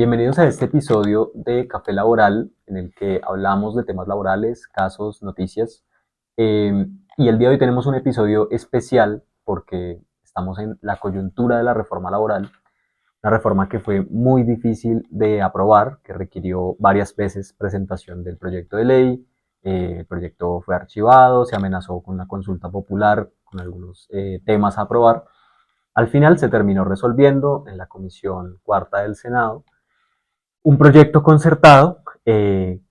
Bienvenidos a este episodio de Café Laboral en el que hablamos de temas laborales, casos, noticias. Y el día de hoy tenemos un episodio especial porque estamos en la coyuntura de la reforma laboral, una reforma que fue muy difícil de aprobar, que requirió varias veces presentación del proyecto de ley. El proyecto fue archivado, se amenazó con una consulta popular, con algunos temas a aprobar. Al final se terminó resolviendo en la Comisión Cuarta del Senado un proyecto concertado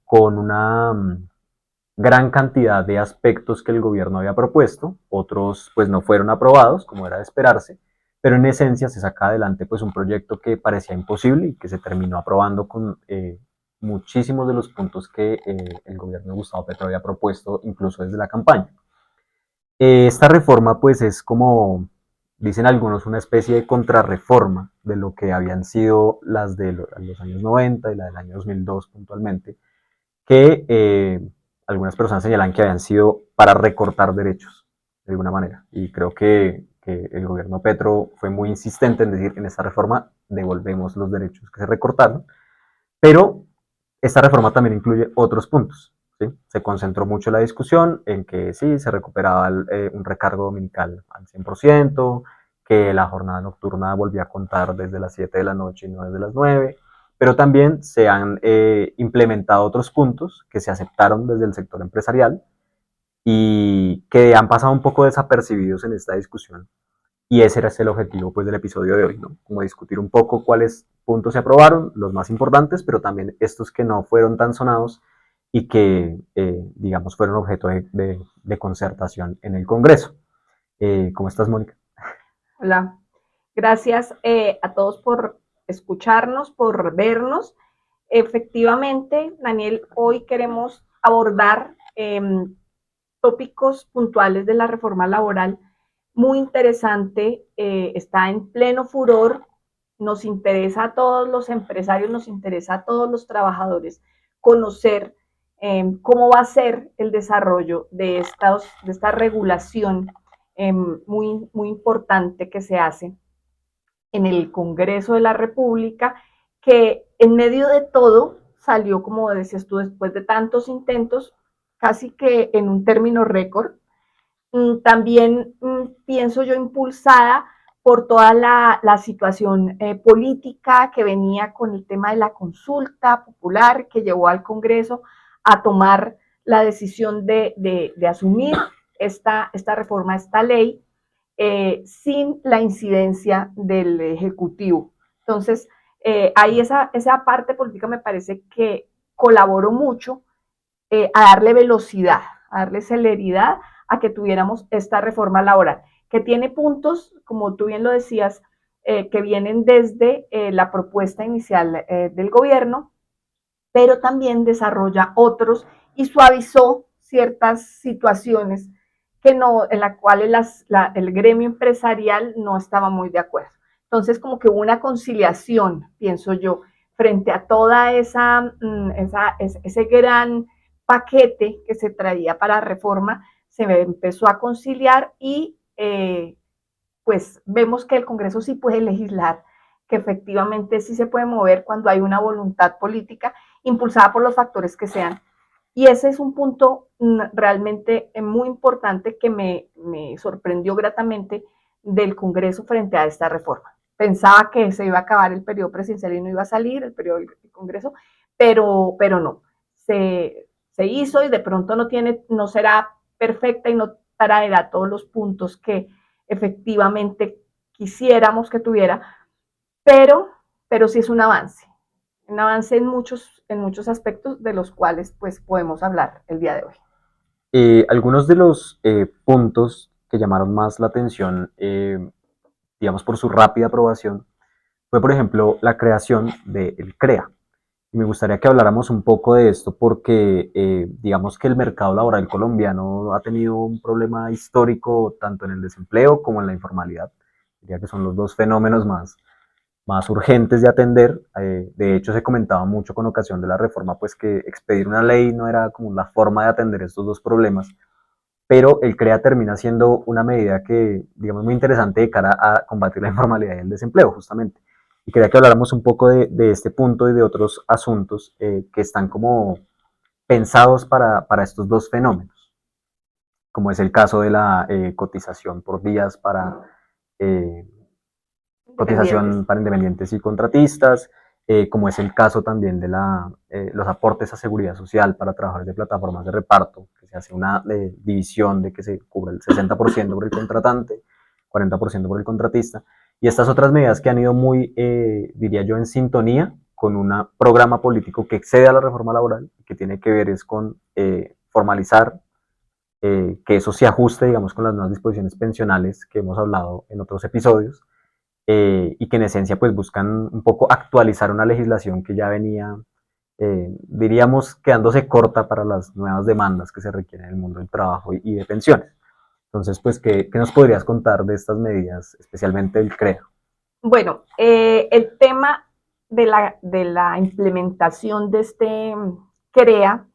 con una gran cantidad de aspectos que el gobierno había propuesto, otros pues no fueron aprobados, como era de esperarse, pero en esencia se saca adelante pues un proyecto que parecía imposible y que se terminó aprobando con muchísimos de los puntos que el gobierno de Gustavo Petro había propuesto incluso desde la campaña. Esta reforma pues es como, dicen algunos, una especie de contrarreforma de lo que habían sido las de los años 90 y la del año 2002 puntualmente, que algunas personas señalan que habían sido para recortar derechos de alguna manera. Y creo que el gobierno Petro fue muy insistente en decir que en esta reforma devolvemos los derechos que se recortaron, pero esta reforma también incluye otros puntos. ¿Sí? Se concentró mucho la discusión en que sí, se recuperaba un recargo dominical al 100%, que la jornada nocturna volvía a contar desde las 7 de la noche y no desde las 9, pero también se han implementado otros puntos que se aceptaron desde el sector empresarial y que han pasado un poco desapercibidos en esta discusión. Y ese era el objetivo pues, del episodio de hoy, ¿no? Como discutir un poco cuáles puntos se aprobaron, los más importantes, pero también estos que no fueron tan sonados y que, digamos, fueron objeto de concertación en el Congreso. ¿Cómo estás, Mónica? Hola, gracias a todos por escucharnos, por vernos. Efectivamente, Daniel, hoy queremos abordar tópicos puntuales de la reforma laboral. Muy interesante, está en pleno furor, nos interesa a todos los empresarios, nos interesa a todos los trabajadores conocer cómo va a ser el desarrollo de esta regulación muy importante que se hace en el Congreso de la República, que en medio de todo salió, como decías tú, después de tantos intentos, casi que en un término récord. También pienso yo impulsada por toda la situación política que venía con el tema de la consulta popular que llevó al Congreso a tomar la decisión de asumir esta reforma, esta ley, sin la incidencia del Ejecutivo. Entonces, ahí esa parte política me parece que colaboró mucho a darle velocidad, a darle celeridad a que tuviéramos esta reforma laboral, que tiene puntos, como tú bien lo decías, que vienen desde la propuesta inicial del gobierno, pero también desarrolla otros y suavizó ciertas situaciones que no, en las cuales el gremio empresarial no estaba muy de acuerdo. Entonces, como que hubo una conciliación, pienso yo, frente a toda ese gran paquete que se traía para reforma, se empezó a conciliar y pues vemos que el Congreso sí puede legislar, que efectivamente sí se puede mover cuando hay una voluntad política impulsada por los factores que sean. Y ese es un punto realmente muy importante que me sorprendió gratamente del Congreso frente a esta reforma. Pensaba que se iba a acabar el periodo presidencial y no iba a salir el periodo del Congreso, pero no. Se hizo y de pronto no será perfecta y no traerá todos los puntos que efectivamente quisiéramos que tuviera, pero, pero sí es un avance en muchos aspectos de los cuales pues podemos hablar el día de hoy. Algunos de los puntos que llamaron más la atención, digamos, por su rápida aprobación, fue, por ejemplo, la creación del CREA. Y me gustaría que habláramos un poco de esto porque digamos que el mercado laboral colombiano ha tenido un problema histórico tanto en el desempleo como en la informalidad. Diría que son los dos fenómenos más urgentes de atender. De hecho, se comentaba mucho con ocasión de la reforma, pues que expedir una ley no era como la forma de atender estos dos problemas, pero el CREA termina siendo una medida que, digamos, muy interesante de cara a combatir la informalidad y el desempleo, justamente. y quería que habláramos un poco de este punto y de otros asuntos que están como pensados para estos dos fenómenos, como es el caso de la cotización por días para eh, Independientes. cotización para independientes y contratistas, como es el caso también de los aportes a seguridad social para trabajadores de plataformas de reparto, que se hace una división de que se cubre el 60% por el contratante, 40% por el contratista, y estas otras medidas que han ido muy, diría yo, en sintonía con un programa político que excede a la reforma laboral, que tiene que ver es con formalizar que eso se ajuste, digamos, con las nuevas disposiciones pensionales que hemos hablado en otros episodios, y que en esencia pues buscan un poco actualizar una legislación que ya venía, diríamos, quedándose corta para las nuevas demandas que se requieren en el mundo del trabajo y de pensiones. Entonces, pues, ¿qué nos podrías contar de estas medidas, especialmente del CREA? Bueno, el tema de la implementación de este CREA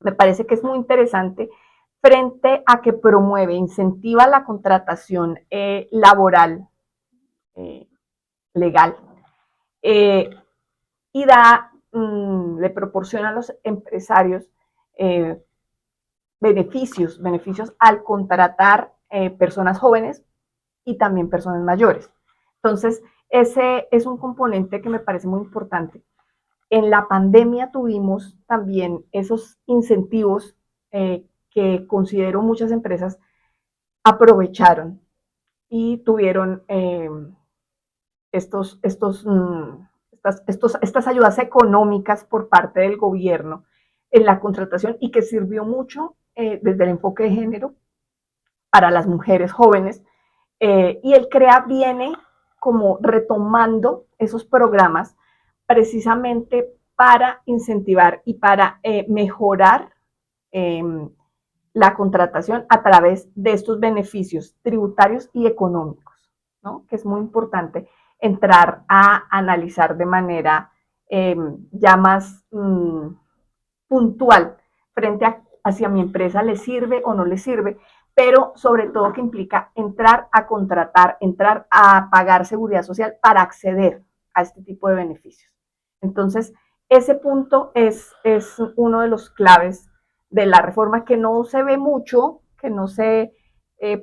me parece que es muy interesante frente a que promueve, incentiva la contratación laboral eh, legal eh, y le proporciona a los empresarios eh, beneficios al contratar personas jóvenes y también personas mayores. Entonces, ese es un componente que me parece muy importante. En la pandemia tuvimos también esos incentivos que considero muchas empresas aprovecharon y tuvieron estas ayudas económicas por parte del gobierno en la contratación y que sirvió mucho desde el enfoque de género para las mujeres jóvenes. Y el CREA viene como retomando esos programas precisamente para incentivar y para mejorar eh, la contratación a través de estos beneficios tributarios y económicos, ¿no? Que es muy importante entrar a analizar de manera ya más puntual frente a si a mi empresa le sirve o no le sirve, pero sobre todo que implica entrar a contratar, entrar a pagar seguridad social para acceder a este tipo de beneficios. Entonces, ese punto es uno de los claves de la reforma que no se ve mucho, que no se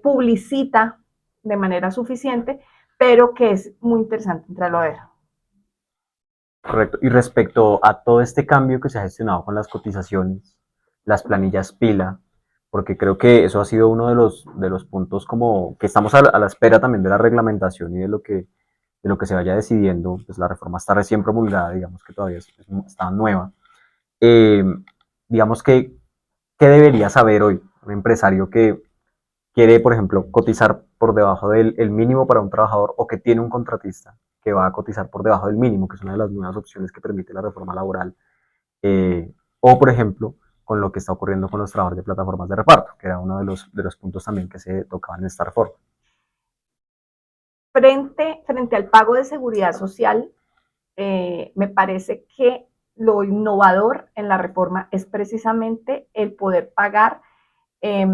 publicita de manera suficiente, pero que es muy interesante entrarlo a ver. Correcto. Y respecto a todo este cambio que se ha gestionado con las cotizaciones, las planillas pila, porque creo que eso ha sido uno de los puntos como que estamos a la espera también de la reglamentación y de lo que se vaya decidiendo, pues la reforma está recién promulgada, digamos que todavía está nueva. Eh, digamos que, ¿qué debería saber hoy un empresario que quiere, por ejemplo, cotizar por debajo del el mínimo para un trabajador o que tiene un contratista que va a cotizar por debajo del mínimo, que es una de las nuevas opciones que permite la reforma laboral? O, por ejemplo, con lo que está ocurriendo con los trabajadores de plataformas de reparto, que era uno de los puntos también que se tocaban en esta reforma. Frente al pago de seguridad social, me parece que lo innovador en la reforma es precisamente el poder pagar eh,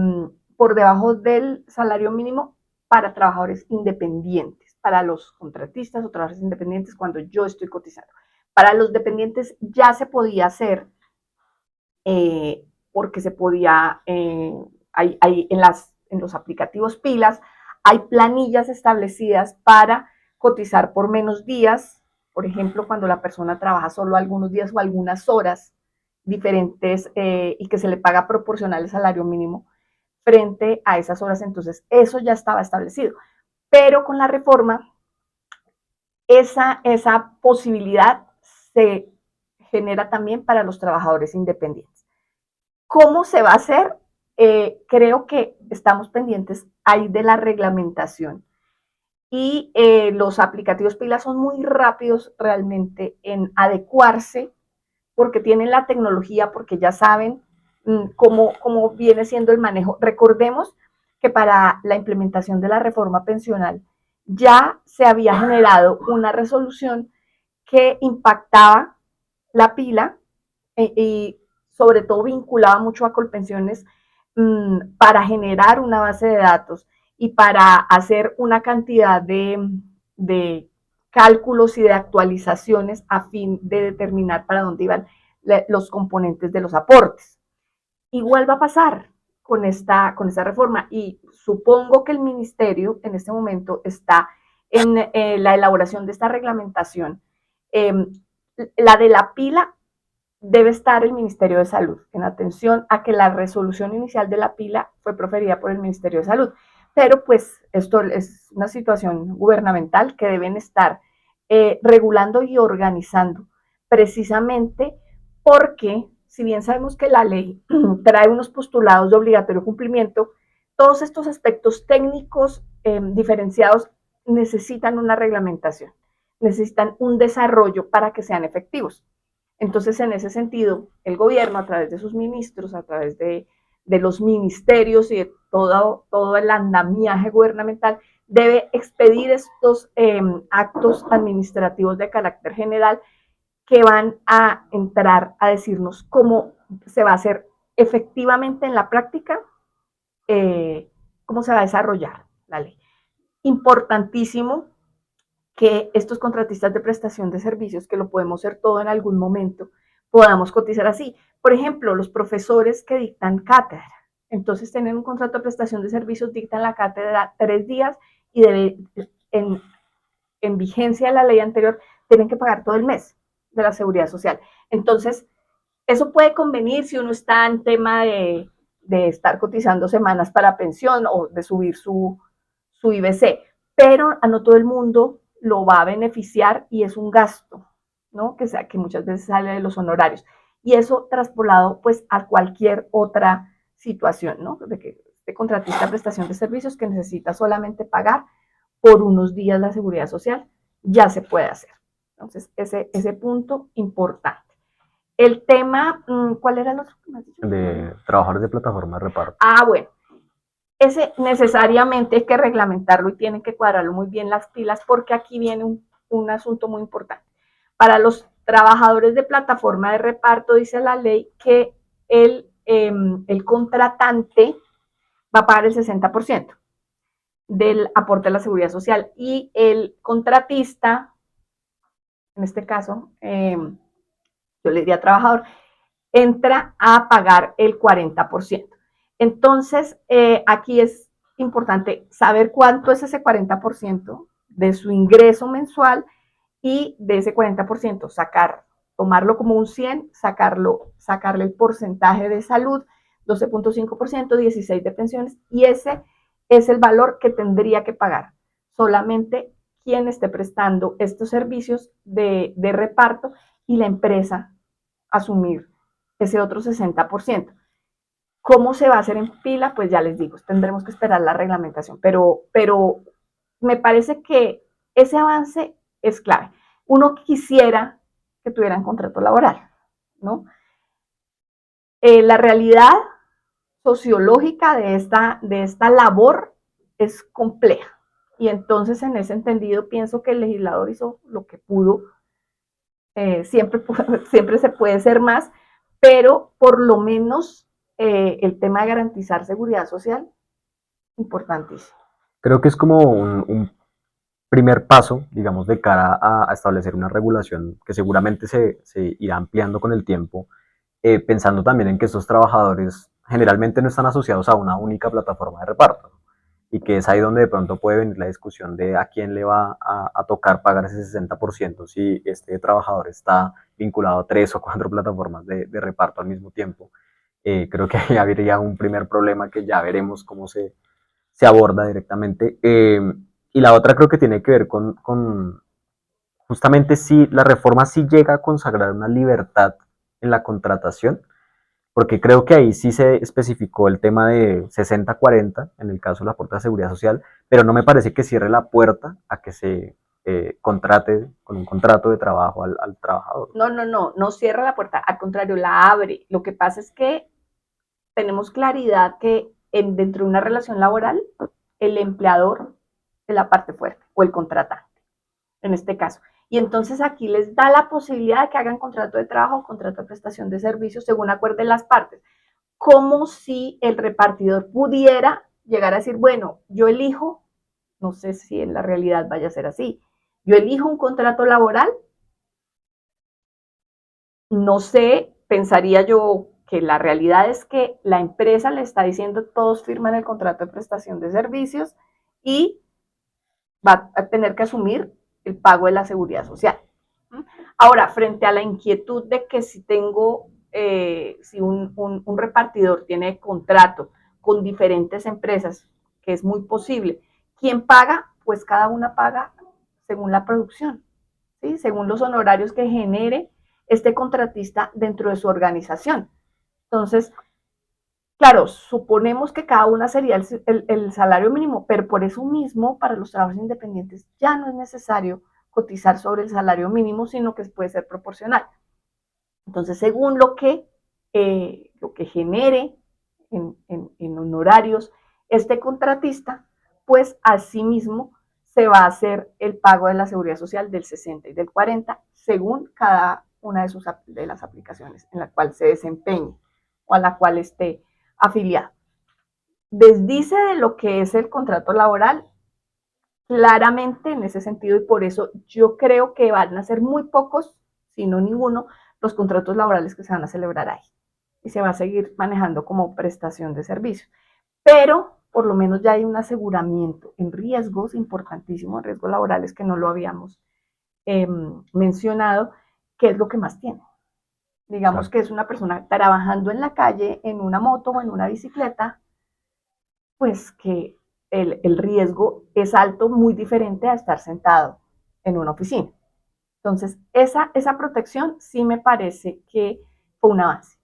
por debajo del salario mínimo para trabajadores independientes, para los contratistas o trabajadores independientes cuando yo estoy cotizando. Para los dependientes ya se podía hacer porque se podía, en los aplicativos pilas, hay planillas establecidas para cotizar por menos días, por ejemplo, cuando la persona trabaja solo algunos días o algunas horas diferentes y que se le paga proporcional al salario mínimo frente a esas horas, entonces eso ya estaba establecido. Pero con la reforma, esa posibilidad se genera también para los trabajadores independientes. ¿Cómo se va a hacer? Creo que estamos pendientes ahí de la reglamentación y los aplicativos pilas son muy rápidos realmente en adecuarse porque tienen la tecnología, porque ya saben cómo viene siendo el manejo. Recordemos que para la implementación de la reforma pensional ya se había generado una resolución que impactaba la pila y sobre todo vinculaba mucho a Colpensiones para generar una base de datos y para hacer una cantidad de cálculos y de actualizaciones a fin de determinar para dónde iban los componentes de los aportes. Igual va a pasar con esta reforma y supongo que el ministerio en este momento está en la elaboración de esta reglamentación. La de la pila debe estar el Ministerio de Salud, en atención a que la resolución inicial de la pila fue proferida por el Ministerio de Salud. Pero pues esto es una situación gubernamental que deben estar regulando y organizando, precisamente porque, si bien sabemos que la ley trae unos postulados de obligatorio cumplimiento, todos estos aspectos técnicos diferenciados necesitan una reglamentación, necesitan un desarrollo para que sean efectivos. Entonces, en ese sentido, el gobierno, a través de sus ministros, a través de los ministerios y de todo el andamiaje gubernamental, debe expedir estos actos administrativos de carácter general que van a entrar a decirnos cómo se va a hacer efectivamente en la práctica, cómo se va a desarrollar la ley. Importantísimo que estos contratistas de prestación de servicios, que lo podemos hacer todo en algún momento, podamos cotizar así. Por ejemplo, los profesores que dictan cátedra, entonces tienen un contrato de prestación de servicios, dictan la cátedra 3 días y en vigencia de la ley anterior tienen que pagar todo el mes de la seguridad social. Entonces, eso puede convenir si uno está en tema de estar cotizando semanas para pensión o de subir su IBC, pero a no todo el mundo lo va a beneficiar y es un gasto, ¿no? Que muchas veces sale de los honorarios. Y eso traspolado pues a cualquier otra situación, ¿no? De que este contratista de prestación de servicios que necesita solamente pagar por unos días la seguridad social, ya se puede hacer. Entonces, ese punto importante. El tema, ¿cuál era el otro que me has dicho? De trabajadores de plataforma de reparto. Bueno, ese necesariamente hay que reglamentarlo y tienen que cuadrarlo muy bien las pilas porque aquí viene un asunto muy importante. Para los trabajadores de plataforma de reparto dice la ley que el contratante va a pagar el 60% del aporte a la seguridad social y el contratista, en este caso, yo le diría trabajador, entra a pagar el 40%. Entonces, aquí es importante saber cuánto es ese 40% de su ingreso mensual y de ese 40% tomarlo como un 100, sacarle el porcentaje de salud, 12.5%, 16% de pensiones, y ese es el valor que tendría que pagar solamente quien esté prestando estos servicios de reparto y la empresa asumir ese otro 60%. ¿Cómo se va a hacer en pila? Pues ya les digo, tendremos que esperar la reglamentación, pero me parece que ese avance es clave. Uno quisiera que tuvieran contrato laboral, ¿no? La realidad sociológica de esta labor es compleja y entonces en ese entendido pienso que el legislador hizo lo que pudo. Siempre se puede ser más, pero por lo menos el tema de garantizar seguridad social, importantísimo. Creo que es como un primer paso, digamos, de cara a establecer una regulación que seguramente se irá ampliando con el tiempo, pensando también en que estos trabajadores generalmente no están asociados a una única plataforma de reparto y que es ahí donde de pronto puede venir la discusión de a quién le va a tocar pagar ese 60% si este trabajador está vinculado a 3 o 4 plataformas de reparto al mismo tiempo. Creo que ahí habría un primer problema que ya veremos cómo se aborda directamente. Y la otra creo que tiene que ver con justamente si la reforma sí llega a consagrar una libertad en la contratación, porque creo que ahí sí se especificó el tema de 60-40 en el caso del aporte a seguridad social, pero no me parece que cierre la puerta a que se contrate con un contrato de trabajo al trabajador. No cierra la puerta, al contrario, la abre. Lo que pasa es que tenemos claridad que dentro de una relación laboral, el empleador es la parte fuerte o el contratante, en este caso. Y entonces aquí les da la posibilidad de que hagan contrato de trabajo o contrato de prestación de servicios según acuerden las partes. Como si el repartidor pudiera llegar a decir, bueno, yo elijo, no sé si en la realidad vaya a ser así, Yo elijo un contrato laboral, no sé, pensaría yo que la realidad es que la empresa le está diciendo todos firman el contrato de prestación de servicios y va a tener que asumir el pago de la seguridad social. Ahora, frente a la inquietud de que si tengo, si un repartidor tiene contrato con diferentes empresas, que es muy posible, ¿quién paga? Pues cada una paga según la producción, ¿sí? Según los honorarios que genere este contratista dentro de su organización. Entonces, claro, suponemos que cada una sería el salario mínimo, pero por eso mismo para los trabajos independientes ya no es necesario cotizar sobre el salario mínimo, sino que puede ser proporcional. Entonces, según lo que genere en honorarios este contratista, pues asimismo se va a hacer el pago de la seguridad social del 60 y del 40 según cada una de las aplicaciones en la cual se desempeñe o a la cual esté afiliado. Desdice de lo que es el contrato laboral claramente en ese sentido y por eso yo creo que van a ser muy pocos, si no ninguno, los contratos laborales que se van a celebrar ahí y se va a seguir manejando como prestación de servicios. Pero por lo menos ya hay un aseguramiento en riesgos importantísimos, riesgos laborales que no lo habíamos mencionado, que es lo que más tiene. Digamos Claro. que es una persona trabajando en la calle, en una moto o en una bicicleta, pues que el riesgo es alto, muy diferente a estar sentado en una oficina. Entonces, esa protección sí me parece que fue un avance.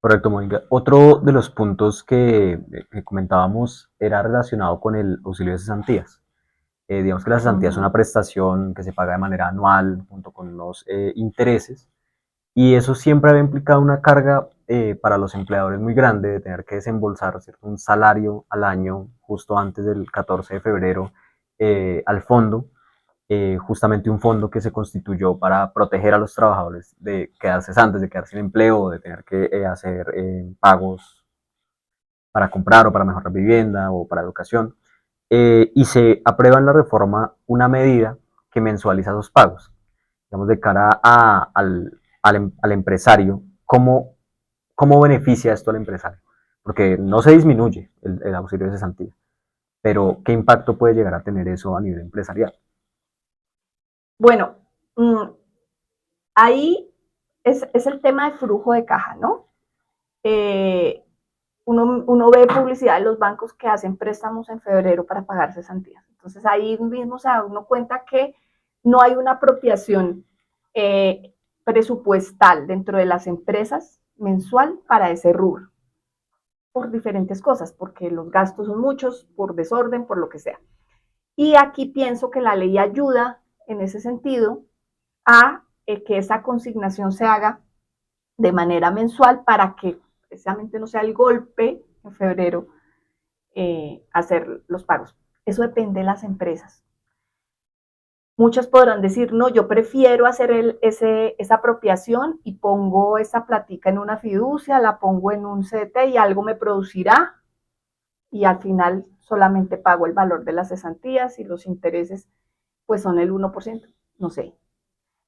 Correcto, Mónica. Otro de los puntos que comentábamos era relacionado con el auxilio de cesantías. Digamos que la cesantía es una Ujú. prestación que se paga de manera anual junto con los intereses y eso siempre había implicado una carga para los empleadores muy grande de tener que desembolsar, ¿cierto?, un salario al año justo antes del 14 de febrero al fondo, justamente un fondo que se constituyó para proteger a los trabajadores de quedar cesantes, de quedar sin empleo, de tener que hacer pagos para comprar o para mejorar vivienda o para educación. Y se aprueba en la reforma una medida que mensualiza esos pagos. Digamos, de cara al empresario, ¿cómo beneficia esto al empresario? Porque no se disminuye el auxilio de cesantía, pero ¿qué impacto puede llegar a tener eso a nivel empresarial? Bueno, ahí es el tema de flujo de caja, ¿no? Eh, uno ve publicidad de los bancos que hacen préstamos en febrero para pagar cesantías. Entonces ahí mismo se da uno cuenta que no hay una apropiación presupuestal dentro de las empresas mensual para ese rubro, por diferentes cosas, porque los gastos son muchos, por desorden, por lo que sea. Y aquí pienso que la ley ayuda en ese sentido a que esa consignación se haga de manera mensual para que precisamente no sea el golpe en febrero hacer los pagos. Eso depende de las empresas. Muchas podrán decir, no, yo prefiero hacer esa apropiación y pongo esa platica en una fiducia, la pongo en un CDT y algo me producirá y al final solamente pago el valor de las cesantías y los intereses pues son el 1%, no sé.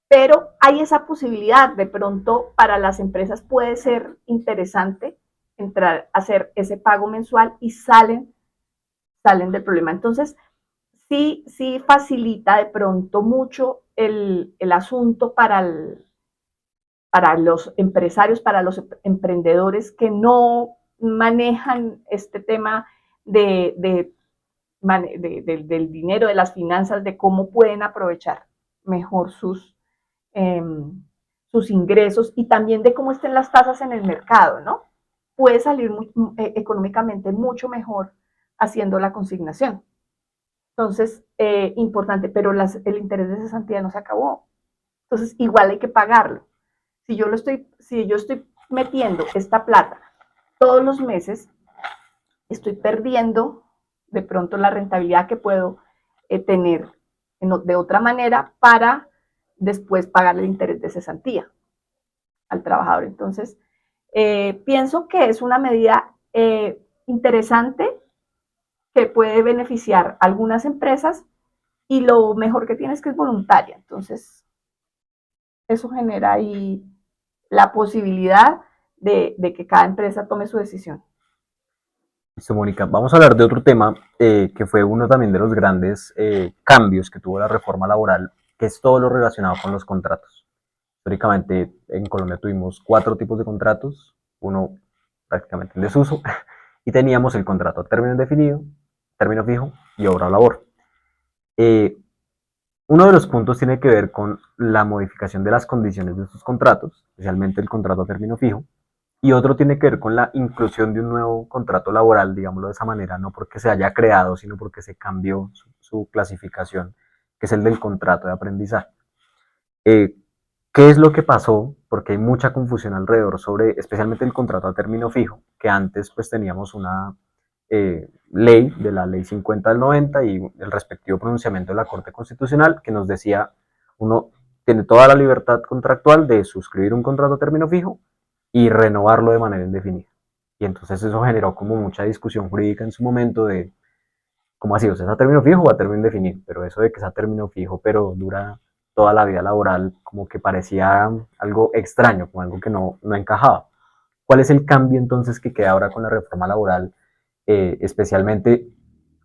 Pero hay esa posibilidad, de pronto para las empresas puede ser interesante entrar a hacer ese pago mensual y salen del problema. Entonces, sí facilita de pronto mucho el asunto para los empresarios, para los emprendedores que no manejan este tema del dinero, de las finanzas, de cómo pueden aprovechar mejor eh, sus ingresos y también de cómo estén las tasas en el mercado, ¿no? Puede salir económicamente mucho mejor haciendo la consignación. Entonces, importante, pero el interés de cesantía no se acabó. Entonces, igual hay que pagarlo. Si yo estoy metiendo esta plata todos los meses, estoy perdiendo de pronto la rentabilidad que puedo tener de otra manera para después pagar el interés de cesantía al trabajador. Entonces, pienso que es una medida interesante que puede beneficiar a algunas empresas y lo mejor que tiene es que es voluntaria. Entonces, eso genera ahí la posibilidad de que cada empresa tome su decisión. Listo, Mónica. Vamos a hablar de otro tema que fue uno también de los grandes cambios que tuvo la reforma laboral, que es todo lo relacionado con los contratos. Históricamente en Colombia tuvimos 4 tipos de contratos, uno prácticamente en desuso, y teníamos el contrato a término indefinido, término fijo y obra o labor. Eh, Uno de los puntos tiene que ver con la modificación de las condiciones de estos contratos, especialmente el contrato a término fijo, y otro tiene que ver con la inclusión de un nuevo contrato laboral, digámoslo de esa manera, no porque se haya creado, sino porque se cambió su clasificación, que es el del contrato de aprendizaje. Eh, ¿Qué es lo que pasó? Porque hay mucha confusión alrededor sobre, especialmente el contrato a término fijo, que antes pues teníamos una ley de la ley 50 del 90 y el respectivo pronunciamiento de la Corte Constitucional que nos decía, uno tiene toda la libertad contractual de suscribir un contrato a término fijo y renovarlo de manera indefinida. Y entonces eso generó como mucha discusión jurídica en su momento de, ¿cómo así? O sea, ¿es a término fijo o a término indefinido? Pero eso de que es a término fijo, pero dura toda la vida laboral, como que parecía algo extraño, como algo que no encajaba. ¿Cuál es el cambio entonces que queda ahora con la reforma laboral? Especialmente,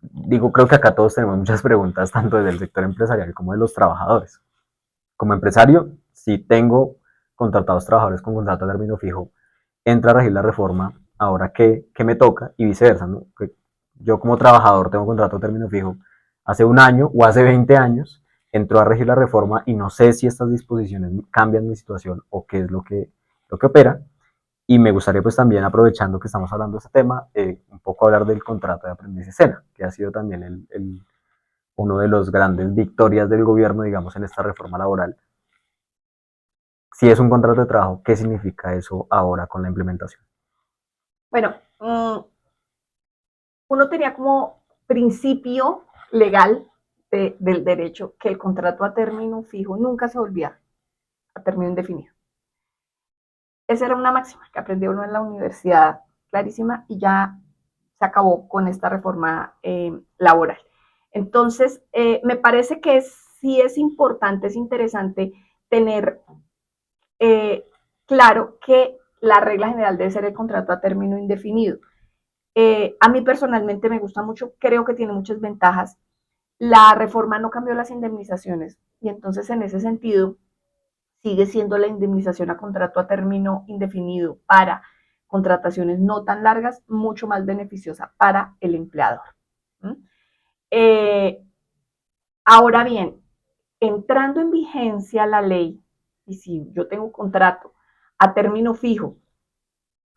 digo, creo que acá todos tenemos muchas preguntas, tanto desde el sector empresarial como de los trabajadores. Como empresario, si tengo contratados trabajadores con contrato a término fijo, entra a regir la reforma, ahora qué me toca y viceversa, ¿no? Que yo como trabajador tengo contrato a término fijo hace un año o hace 20 años, entró a regir la reforma y no sé si estas disposiciones cambian mi situación o qué es lo que opera. Y me gustaría pues también, aprovechando que estamos hablando de este tema, un poco hablar del contrato de aprendiz escena, que ha sido también uno de los grandes victorias del gobierno, digamos, en esta reforma laboral. Si es un contrato de trabajo, ¿qué significa eso ahora con la implementación? Bueno, uno tenía como principio legal del derecho que el contrato a término fijo nunca se volvía a término indefinido. Esa era una máxima que aprendió uno en la universidad, clarísima, y ya se acabó con esta reforma laboral. Entonces, me parece que sí es importante, es interesante tener eh, claro que la regla general debe ser el contrato a término indefinido. A mí personalmente me gusta mucho, creo que tiene muchas ventajas. La reforma no cambió las indemnizaciones y entonces en ese sentido sigue siendo la indemnización a contrato a término indefinido para contrataciones no tan largas mucho más beneficiosa para el empleador. ¿Mm? Eh, Ahora bien, entrando en vigencia la ley, y si yo tengo un contrato a término fijo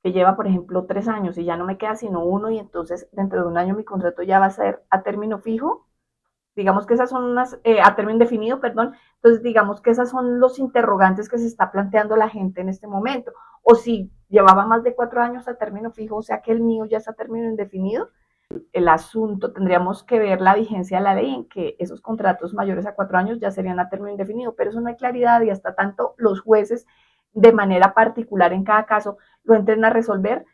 que lleva, por ejemplo, 3 años y ya no me queda sino uno y entonces dentro de un año mi contrato ya va a ser a término fijo, digamos que esas son unas, a término indefinido, perdón, entonces digamos que esas son los interrogantes que se está planteando la gente en este momento. O si llevaba más de 4 años a término fijo, o sea que el mío ya está a término indefinido, el asunto tendríamos que ver la vigencia de la ley en que esos contratos mayores a 4 años ya serían a término indefinido, pero eso no hay claridad y hasta tanto los jueces de manera particular en cada caso lo entren a resolver,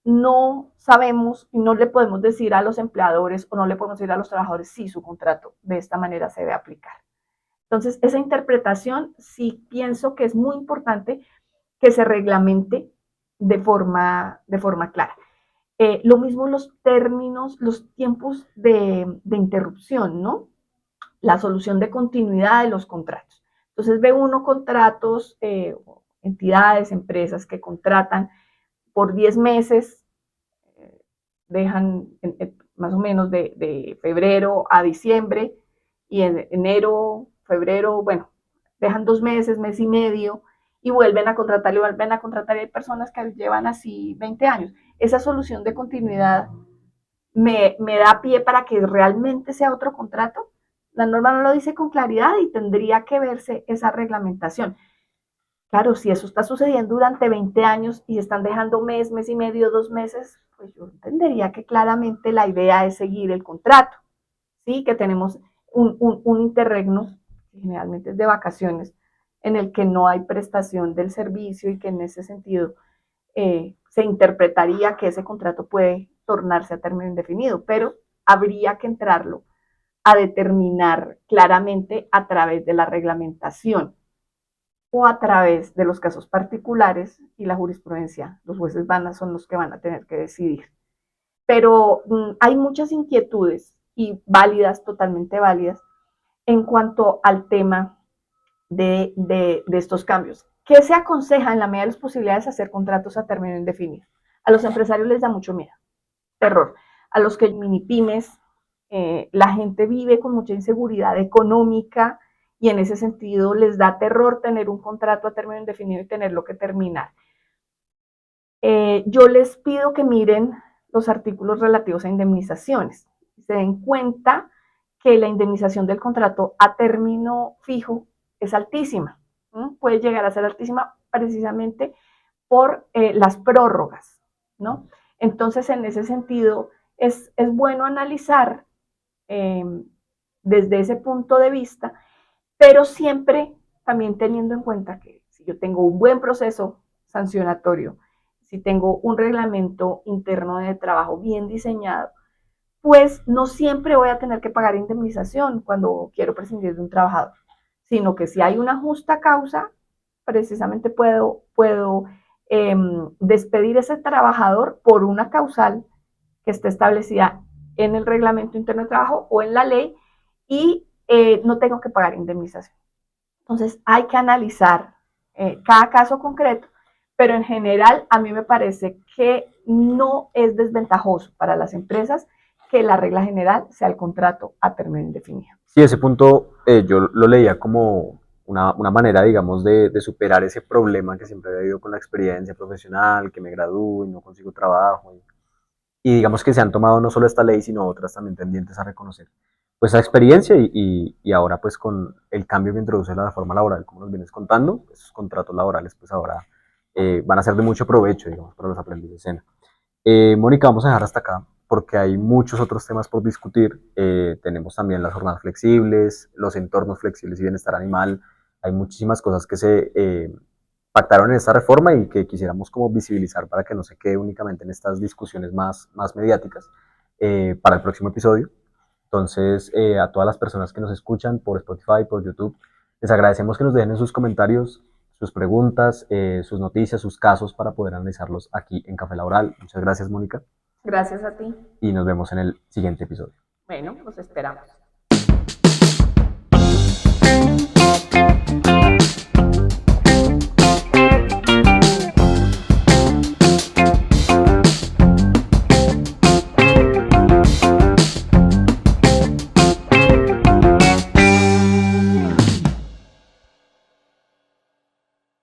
no sabemos y no le podemos decir a los empleadores o no le podemos decir a los trabajadores si su contrato de esta manera se debe aplicar. Entonces, esa interpretación sí pienso que es muy importante que se reglamente de forma clara. Lo mismo los términos, los tiempos de interrupción, ¿no? La solución de continuidad de los contratos. Entonces ve uno contratos, entidades, empresas que contratan por 10 meses, dejan más o menos de febrero a diciembre y en enero, febrero, bueno, dejan 2 meses, mes y medio y vuelven a contratar y vuelven a contratar. Y hay personas que llevan así 20 años. Esa solución de continuidad me da pie para que realmente sea otro contrato. La norma no lo dice con claridad y tendría que verse esa reglamentación. Claro, si eso está sucediendo durante 20 años y están dejando mes, mes y medio, 2 meses, pues yo entendería que claramente la idea es seguir el contrato, ¿sí? Que tenemos un interregno, que generalmente es de vacaciones, en el que no hay prestación del servicio y que en ese sentido se interpretaría que ese contrato puede tornarse a término indefinido, pero habría que entrarlo a determinar claramente a través de la reglamentación o a través de los casos particulares y la jurisprudencia. Los jueces son los que van a tener que decidir. Pero hay muchas inquietudes y válidas, totalmente válidas, en cuanto al tema de estos cambios. ¿Qué se aconseja en la medida de las posibilidades hacer contratos a término indefinido? A los empresarios les da mucho miedo, terror. A los que mini pymes, la gente vive con mucha inseguridad económica y en ese sentido les da terror tener un contrato a término indefinido y tenerlo que terminar. Yo les pido que miren los artículos relativos a indemnizaciones. Se den cuenta que la indemnización del contrato a término fijo es altísima. Puede llegar a ser altísima precisamente por las prórrogas, ¿no? Entonces, en ese sentido, es bueno analizar desde ese punto de vista, pero siempre también teniendo en cuenta que si yo tengo un buen proceso sancionatorio, si tengo un reglamento interno de trabajo bien diseñado, pues no siempre voy a tener que pagar indemnización cuando quiero prescindir de un trabajador, sino que si hay una justa causa, precisamente puedo despedir a ese trabajador por una causal que esté establecida en el reglamento interno de trabajo o en la ley y no tengo que pagar indemnización. Entonces hay que analizar cada caso concreto, pero en general a mí me parece que no es desventajoso para las empresas que la regla general sea el contrato a término indefinido. Sí, ese punto yo lo leía como una manera, digamos, de superar ese problema que siempre había habido con la experiencia profesional, que me gradúo y no consigo trabajo. Y digamos que se han tomado no solo esta ley, sino otras también tendientes a reconocer pues esa experiencia y ahora pues con el cambio que introduce la reforma laboral, como nos vienes contando, esos contratos laborales pues ahora van a ser de mucho provecho, digamos, para los aprendices de escena. Mónica, vamos a dejar hasta acá porque hay muchos otros temas por discutir. Tenemos también las jornadas flexibles, los entornos flexibles y bienestar animal. Hay muchísimas cosas que se pactaron en esta reforma y que quisiéramos como visibilizar para que no se quede únicamente en estas discusiones más mediáticas para el próximo episodio. Entonces, a todas las personas que nos escuchan por Spotify, por YouTube, les agradecemos que nos dejen en sus comentarios sus preguntas, sus noticias, sus casos para poder analizarlos aquí en Café Laboral. Muchas gracias, Mónica. Gracias a ti. Y nos vemos en el siguiente episodio. Bueno, los esperamos.